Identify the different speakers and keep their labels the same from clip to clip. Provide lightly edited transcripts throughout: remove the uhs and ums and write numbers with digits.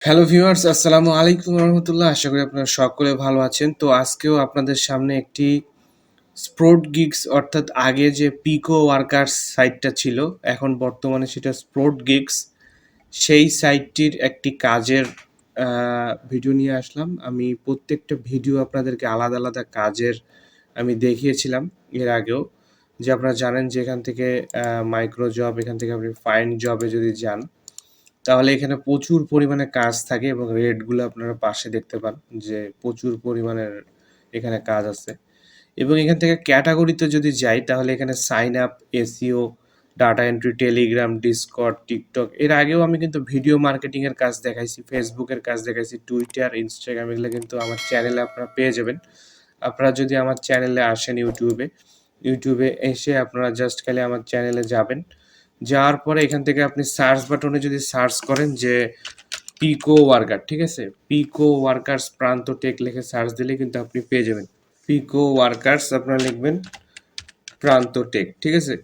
Speaker 1: Hello viewers, আসসালামু আলাইকুম রহমতুল্লাহ। আশা করি আপনারা সকলে ভালো আছেন। তো আজকেও আপনাদের সামনে একটি স্প্রোট গিগস অর্থাৎ আগে যে পিকো ওয়ার্কার্স সাইটটা ছিল, এখন বর্তমানে সেটা স্প্রোট গিগস, সেই সাইটটির একটি কাজের ভিডিও নিয়ে আসলাম। আমি প্রত্যেকটা ভিডিও আপনাদেরকে আলাদা আলাদা কাজের আমি দেখিয়েছিলাম এর আগেও, যে আপনারা জানেন যে এখান থেকে মাইক্রো জব, এখান থেকে আপনি ফাইন্ড জবে যদি যান তাহলে এখানে প্রচুর পরিমাণে কাজ থাকে এবং রেটগুলো আপনারা পাশে দেখতে পান যে প্রচুর পরিমাণের এখানে কাজ আছে। এবং এখান থেকে ক্যাটাগরিতে যদি যাই তাহলে এখানে sign up, SEO, data entry, Telegram, Discord, TikTok, এর আগেও আমি কিন্তু ভিডিও মার্কেটিংয়ের কাজ দেখাইছি, ফেসবুকের কাজ দেখাইছি, টুইটার, ইনস্টাগ্রাম, এগুলো কিন্তু আমার চ্যানেলে আপনারা পেয়ে যাবেন। আপনারা যদি আমার চ্যানেলে আসেন ইউটিউবে এসে আপনারা জাস্ট খালি আমার চ্যানেলে যাবেন, যাওয়ার পরে এখান থেকে আপনি সার্চ বাটনে যদি সার্চ করেন যে পিকো ওয়ার্কার, ঠিক আছে, পিকো ওয়ার্কার্স প্রান্ত টেক লিখে সার্চ দিলে কিন্তু আপনি পেয়ে যাবেন। পিকো ওয়ার্কার্স আপনারা লিখবেন, প্রান্ত টেক, ঠিক আছে,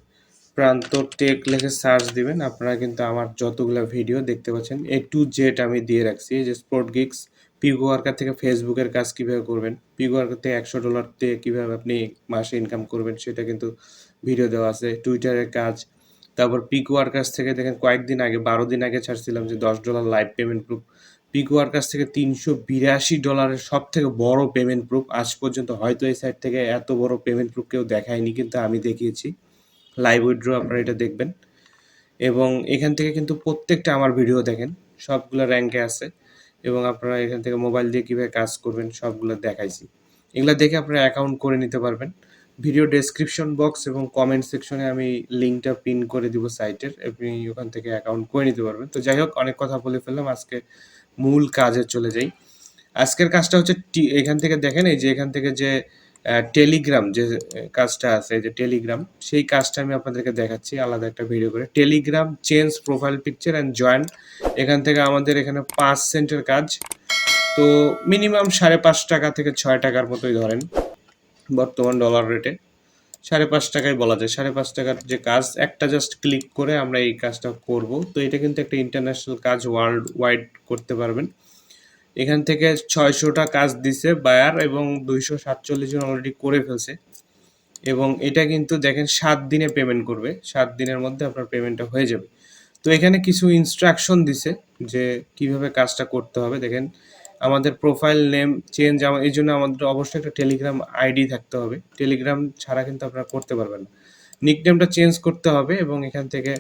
Speaker 1: প্রান্ত টেক লিখে সার্চ দিবেন, আপনারা কিন্তু আমার যতগুলো ভিডিও দেখতে পাচ্ছেন A to Z আমি দিয়ে রাখছি। এই যে স্পোর্ট গিগস, পিকো ওয়ার্কার থেকে ফেসবুকের কাজ কীভাবে করবেন, পিকো ওয়ার্কার থেকে $100 দিয়ে কীভাবে আপনি মাসে ইনকাম করবেন সেটা কিন্তু ভিডিও দেওয়া আছে, টুইটারের কাজ। তারপর পিকওয়ার্কার্স থেকে দেখেন কয়েকদিন আগে, 12 দিন আগে ছাড়ছিলাম যে $10 লাইভ পেমেন্ট প্রুফ। পিকওয়ার্কার্স থেকে $382 সব থেকে বড় পেমেন্ট প্রুফ। আজ পর্যন্ত হয়তো এই সাইট থেকে এত বড় পেমেন্ট প্রুফ কেউ দেখায়নি, কিন্তু আমি দেখিয়েছি। লাইভ উইথড্র আপনারা এটা দেখবেন। এবং এখান থেকে কিন্তু প্রত্যেকটা আমার ভিডিও দেখেন, সবগুলো র্যাঙ্কে আছে। এবং আপনারা এখান থেকে মোবাইল দিয়ে কীভাবে কাজ করবেন সবগুলো দেখাইছি। এগুলো দেখে আপনারা অ্যাকাউন্ট করে নিতে পারবেন। ভিডিও ডেসক্রিপশন বক্স এবং কমেন্ট সেকশনে আমি লিঙ্কটা পিন করে দিব সাইটের, আপনি ওখান থেকে অ্যাকাউন্ট করে নিতে পারবেন। তো যাই হোক, অনেক কথা বলে ফেললাম, আজকে মূল কাজে চলে যাই। আজকের কাজটা হচ্ছে এখান থেকে দেখেন, এই যে এখান থেকে যে টেলিগ্রাম যে কাজটা আছে, যে টেলিগ্রাম, সেই কাজটা আমি আপনাদেরকে দেখাচ্ছি আলাদা একটা ভিডিও করে। Telegram change profile picture and join, এখান থেকে আমাদের এখানে 5 সেন্টের কাজ। তো মিনিমাম $5.5 থেকে $6 মতোই ধরেন বর্তমান ডলার রেটে। $5.5 বলা যায়। $5.5 যে কাজ, একটা জাস্ট ক্লিক করে আমরা এই কাজটা করব। তো এটা কিন্তু একটা ইন্টারন্যাশনাল কাজ, ওয়ার্ল্ড ওয়াইড করতে পারবেন। এখান থেকে 600টা কাজ দিছে বায়ার এবং 247 জন অলরেডি করে ফেলছে। এবং এটা কিন্তু দেখেন 7 দিনে পেমেন্ট করবে, 7 দিনের মধ্যে আপনার পেমেন্টটা হয়ে যাবে। তো এখানে কিছু ইনস্ট্রাকশন দিছে যে কিভাবে কাজটা করতে হবে। দেখেন, আমাদের প্রোফাইল নেম চেঞ্জ, এই জন্য আমাদের অবশ্যই একটা টেলিগ্রাম আইডি থাকতে হবে, টেলিগ্রাম ছাড়া কিন্তু আপনারা করতে পারবেন না। নিকনেমটা চেঞ্জ করতে হবে এবং এখান থেকে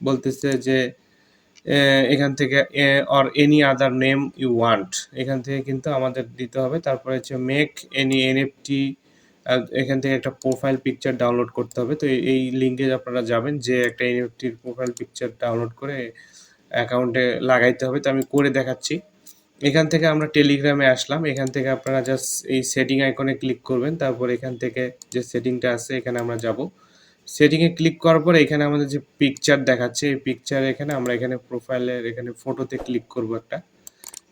Speaker 1: বলতেছে যে এখান থেকে or any other name you want, এখান থেকে কিন্তু আমাদের দিতে হবে। তারপরে হচ্ছে মেক এনি এনএফটি, এখান থেকে একটা প্রোফাইল পিকচার ডাউনলোড করতে হবে। তো এই লিঙ্কে আপনারা যাবেন, যে একটা এনএফটির প্রোফাইল পিকচার ডাউনলোড করে অ্যাকাউন্টে লাগাইতে হবে। তো আমি করে দেখাচ্ছি। এখান থেকে আমরা টেলিগ্রামে আসলাম, এখান থেকে আপনারা জাস্ট এই সেটিং আইকনে ক্লিক করবেন, তারপর এখান থেকে যে সেটিংটা আছে এখানে আমরা যাব। সেটিংয়ে ক্লিক করার পরে এখানে আমাদের যে পিকচার দেখাচ্ছে, এই পিকচার এখানে আমরা এখানে প্রোফাইলের এখানে ফটোতে ক্লিক করব একটা।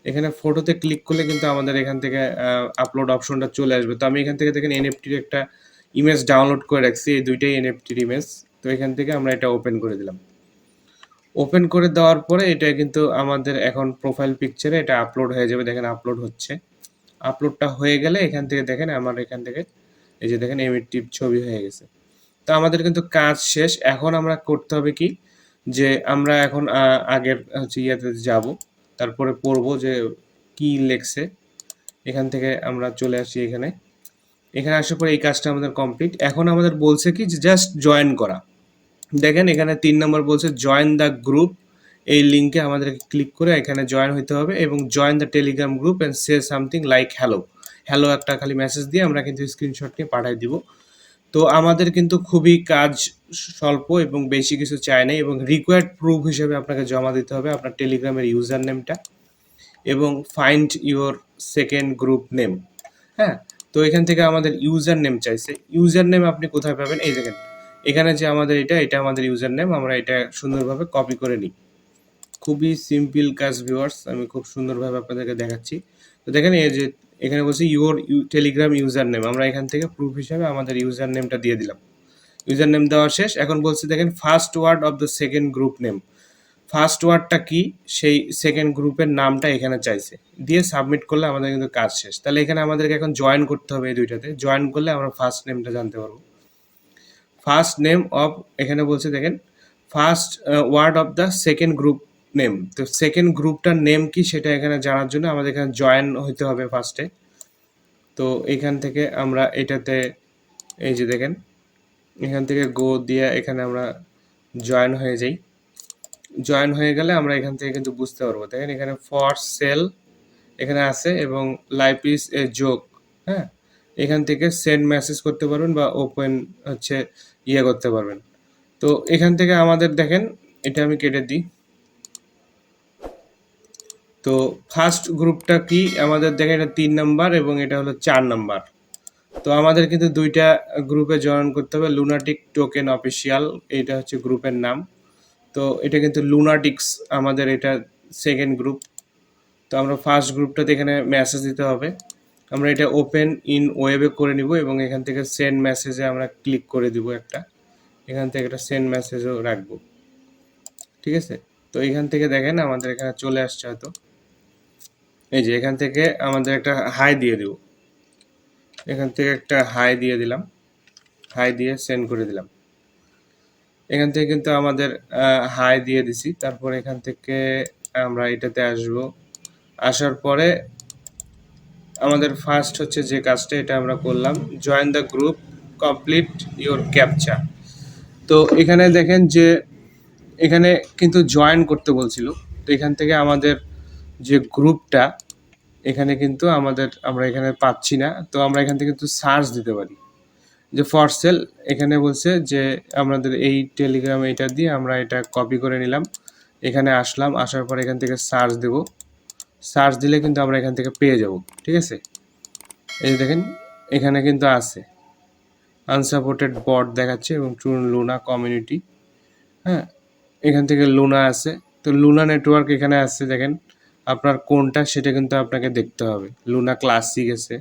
Speaker 1: এখানে ফটোতে ক্লিক করলে কিন্তু আমাদের এখান থেকে আপলোড অপশনটা চলে আসবে। তো আমি এখান থেকে দেখেন এনএফটির একটা ইমেজ ডাউনলোড করে রাখছি, এই দুইটাই এনএফটির ইমেজ। তো এখান থেকে আমরা এটা ওপেন করে দিলাম। ওপেন করে দেওয়ার পরে এটা কিন্তু আমাদের এখন প্রোফাইল পিকচারে এটা আপলোড হয়ে যাবে। দেখেন আপলোড হচ্ছে, আপলোডটা হয়ে গেলে এখান থেকে দেখেন আমার এখান থেকে এই যে দেখেন এনএফটি ছবি হয়ে গেছে। তো আমাদের কিন্তু কাজ শেষ। এখন আমরা করতে হবে কি, যে আমরা এখন আগের হচ্ছে ইয়েতে যাব, তারপরে পড়বো যে কি লেখছে। এখান থেকে আমরা চলে আসি এখানে, এখানে আসার পরে এই কাজটা আমাদের কমপ্লিট। এখন আমাদের বলছে কি যে জাস্ট জয়েন করা। দেখেন এখানে 3 নম্বর বলছে জয়েন দ্য গ্রুপ, এই লিঙ্কে আমাদেরকে ক্লিক করে এখানে জয়েন হতে হবে এবং join the Telegram group and say something like hello, hello একটা খালি মেসেজ দিয়ে আমরা কিন্তু স্ক্রিনশট নিয়ে পাঠিয়ে দিব। তো আমাদের কিন্তু খুবই কাজ স্বল্প এবং বেশি কিছু চায় নাই, এবং রিকোয়ার্ড প্রুফ হিসেবে আপনাকে জমা দিতে হবে আপনার টেলিগ্রামের ইউজার নেমটা এবং find your second group name. হ্যাঁ, তো এখান থেকে আমাদের ইউজার নেম চাইছে। ইউজার নেম আপনি কোথায় পাবেন, এই দেখেন এখানে যে আমাদের এটা আমাদের ইউজার নেম, আমরা এটা সুন্দরভাবে কপি করে নিই। খুবই সিম্পল কাজ ভিউয়ার্স, আমি খুব সুন্দরভাবে আপনাদেরকে দেখাচ্ছি। তো দেখেন এই যে এখানে বলছি ইউর টেলিগ্রাম ইউজার নেম, আমরা এখান থেকে প্রুফ হিসাবে আমাদের ইউজার নেমটা দিয়ে দিলাম। ইউজার নেম দেওয়া শেষ। এখন বলছি দেখেন first word of the second group name, first ওয়ার্ডটা কি সেই সেকেন্ড গ্রুপের নামটা এখানে চাইছে, দিয়ে সাবমিট করলে আমাদের কিন্তু কাজ শেষ। তাহলে এখানে আমাদেরকে এখন জয়েন করতে হবে, এই দুইটাতে জয়েন করলে আমরা ফার্স্ট নেমটা জানতে পারবো। ফার্স্ট নেম অফ, এখানে বলছে দেখেন first word of the second group name. তো সেকেন্ড গ্রুপটার নেম কি সেটা এখানে জানার জন্য আমাদের এখানে জয়েন হইতে হবে ফার্স্টে। তো এখান থেকে আমরা এটাতে এই যে দেখেন এখান থেকে গো দিয়ে এখানে আমরা জয়েন হয়ে যাই। জয়েন হয়ে গেলে আমরা এখান থেকে কিন্তু বুঝতে পারবো, দেখেন এখানে ফর সেল এখানে আছে এবং লাইফ ইজ এ জোক। হ্যাঁ, এখান থেকে সেন্ড মেসেজ করতে পারবেন বা ওপেন হচ্ছে করতে পারবেন। তো এখান থেকে আমাদের দেখেন এটা আমি কেটে দিই। তো ফার্স্ট গ্রুপটা কি আমাদের দেখেন এটা 3 নাম্বার এবং এটা হলো 4 নাম্বার। তো আমাদের কিন্তু দুইটা গ্রুপে জয়েন করতে হবে। লুনাটিক টোকেন অফিসিয়াল এইটা হচ্ছে গ্রুপের নাম। তো এটা কিন্তু লুনাটিক্স আমাদের এটা সেকেন্ড গ্রুপ। তো আমরা ফার্স্ট গ্রুপটাতে এখানে মেসেজ দিতে হবে। আমরা এটা ওপেন ইন ওয়েবে করে নিব এবং এখান থেকে সেন্ড মেসেজে আমরা ক্লিক করে দিব একটা, এখান থেকে একটা সেন্ড মেসেজও রাখবো। ঠিক আছে, তো এখান থেকে দেখেন আমাদের এখানে চলে আসছে হয়তো, এই যে এখান থেকে আমাদের একটা হাই দিয়ে দেব, এখান থেকে একটা হাই দিয়ে দিলাম, হাই দিয়ে সেন্ড করে দিলাম। এখান থেকে কিন্তু আমাদের হাই দিয়ে দিছি। তারপর এখান থেকে আমরা এটাতে আসব, আসার পরে আমাদের ফার্স্ট হচ্ছে যে কাজটা এটা আমরা করলাম, join the group complete your captcha. তো এখানে দেখেন যে এখানে কিন্তু জয়েন করতে বলছিল। তো এখান থেকে আমাদের যে গ্রুপটা এখানে কিন্তু আমরা এখানে পাচ্ছি না। তো আমরা এখান থেকে কিন্তু সার্চ দিতে পারি যে ফর সেল, এখানে বলছে যে আমাদের এই টেলিগ্রাম এটা দিয়ে আমরা এটা কপি করে নিলাম, এখানে আসলাম, আসার পর এখান থেকে সার্চ দেব, সার্চ দিলে কিন্তু আমরা এখান থেকে পেয়ে যাব। ঠিক আছে, এই যে দেখেন এখানে কিন্তু আছে আনসাপোর্টেড বট দেখাচ্ছে এবং ট্রু লুনা কমিউনিটি। হ্যাঁ, এখান থেকে লুনা আছে। তো লুনা নেটওয়ার্ক এখানে আছে, দেখেন আপনার কোনটা সেটা কিন্তু আপনাকে দেখতে হবে। লুনা ক্লাসিক আছে,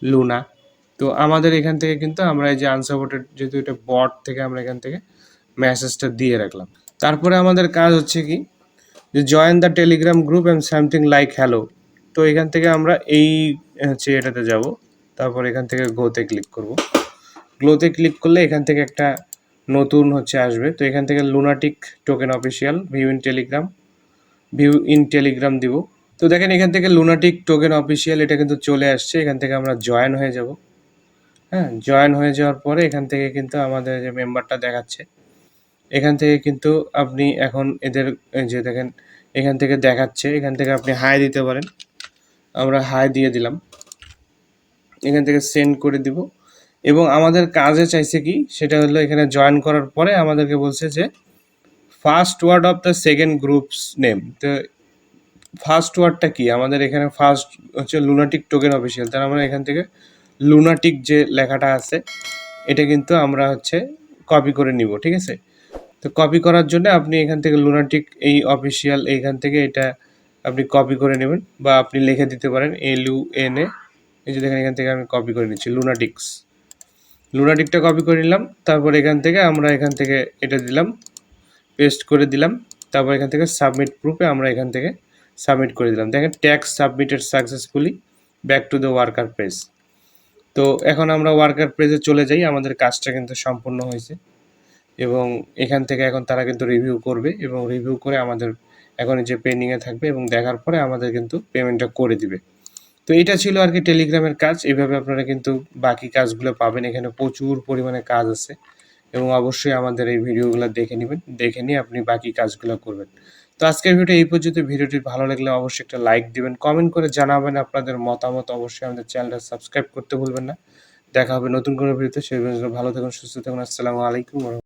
Speaker 1: লুনা। তো আমাদের এখান থেকে কিন্তু আমরা এই যে আনসাপোর্টেড যেহেতু এটা বট থেকে আমরা এখান থেকে মেসেজটা দিয়ে রাখলাম। তারপরে আমাদের কাজ হচ্ছে কি যে join the Telegram group and something like hello. তো এখান থেকে আমরা এই হচ্ছে এটাতে যাব, তারপর এখান থেকে গোতে ক্লিক করব। গ্লোতে ক্লিক করলে এখান থেকে একটা নতুন হচ্ছে আসবে। তো এখান থেকে lunatic token official view in Telegram দিব। তো দেখেন এখান থেকে লুনাটিক টোকেন অফিসিয়াল এটা কিন্তু চলে আসছে। এখান থেকে আমরা জয়েন হয়ে যাব। হ্যাঁ, জয়েন হয়ে যাওয়ার পরে এখান থেকে কিন্তু আমাদের যে মেম্বারটা দেখাচ্ছে, এখান থেকে কিন্তু আপনি এখন এদের যে দেখেন এখান থেকে দেখাচ্ছে, এখান থেকে আপনি হাই দিতে পারেন। আমরা হাই দিয়ে দিলাম, এখান থেকে সেন্ড করে দিব। এবং আমাদের কাজে চাইছে কি সেটা হলো এখানে জয়েন করার পরে আমাদেরকে বলছে যে first word of the second groups name. তো ফার্স্ট ওয়ার্ডটা কি আমাদের এখানে ফার্স্ট হচ্ছে লুনাটিক টোকেন অফিসিয়াল। তার আমরা এখান থেকে লুনাটিক যে লেখাটা আছে এটা কিন্তু আমরা হচ্ছে কপি করে নিব। ঠিক আছে, তো কপি করার জন্য আপনি এখান থেকে লুনাটিক এই অফিসিয়াল এইখান থেকে এটা আপনি কপি করে নেবেন বা আপনি লিখে দিতে পারেন LUNA। এই যে দেখেন এখান থেকে আমি কপি করে নিচ্ছি লুনাটিকটা কপি করে নিলাম। তারপর এখান থেকে আমরা এখান থেকে এটা দিলাম, পেস্ট করে দিলাম। তারপর এখান থেকে সাবমিট প্রুফে আমরা এখান থেকে সাবমিট করে দিলাম। দেখেন tax submitted successfully, back to the worker page. তো এখন আমরা ওয়ার্কার পেজে চলে যাই, আমাদের কাজটা কিন্তু সম্পূর্ণ হয়েছে এবং এখান থেকে এখন তারা কিন্তু রিভিউ করবে এবং রিভিউ করে আমাদের এখন যে পেন্ডিংয়ে থাকবে এবং দেখার পরে আমাদের কিন্তু পেমেন্টটা করে দিবে। তো এটা ছিল আর কি টেলিগ্রামের কাজ। এইভাবে আপনারা কিন্তু বাকি কাজগুলো পাবেন। এখানে প্রচুর পরিমাণে কাজ আছে এবং অবশ্যই আমাদের এই ভিডিওগুলো দেখে নেবেন, দেখে নিয়ে আপনি বাকি কাজগুলো করবেন। তো আজকের ভিডিও এই পর্যন্ত। ভিডিওটি ভালো লাগলে অবশ্যই একটা লাইক দিবেন, কমেন্ট করে জানাবেন আপনাদের মতামত। অবশ্যই আমাদের চ্যানেলটা সাবস্ক্রাইব করতে ভুলবেন না। দেখা হবে নতুন কোনো ভিডিওতে। সেই পর্যন্ত ভালো থাকুন, সুস্থ থাকুন। আসসালামু আলাইকুম।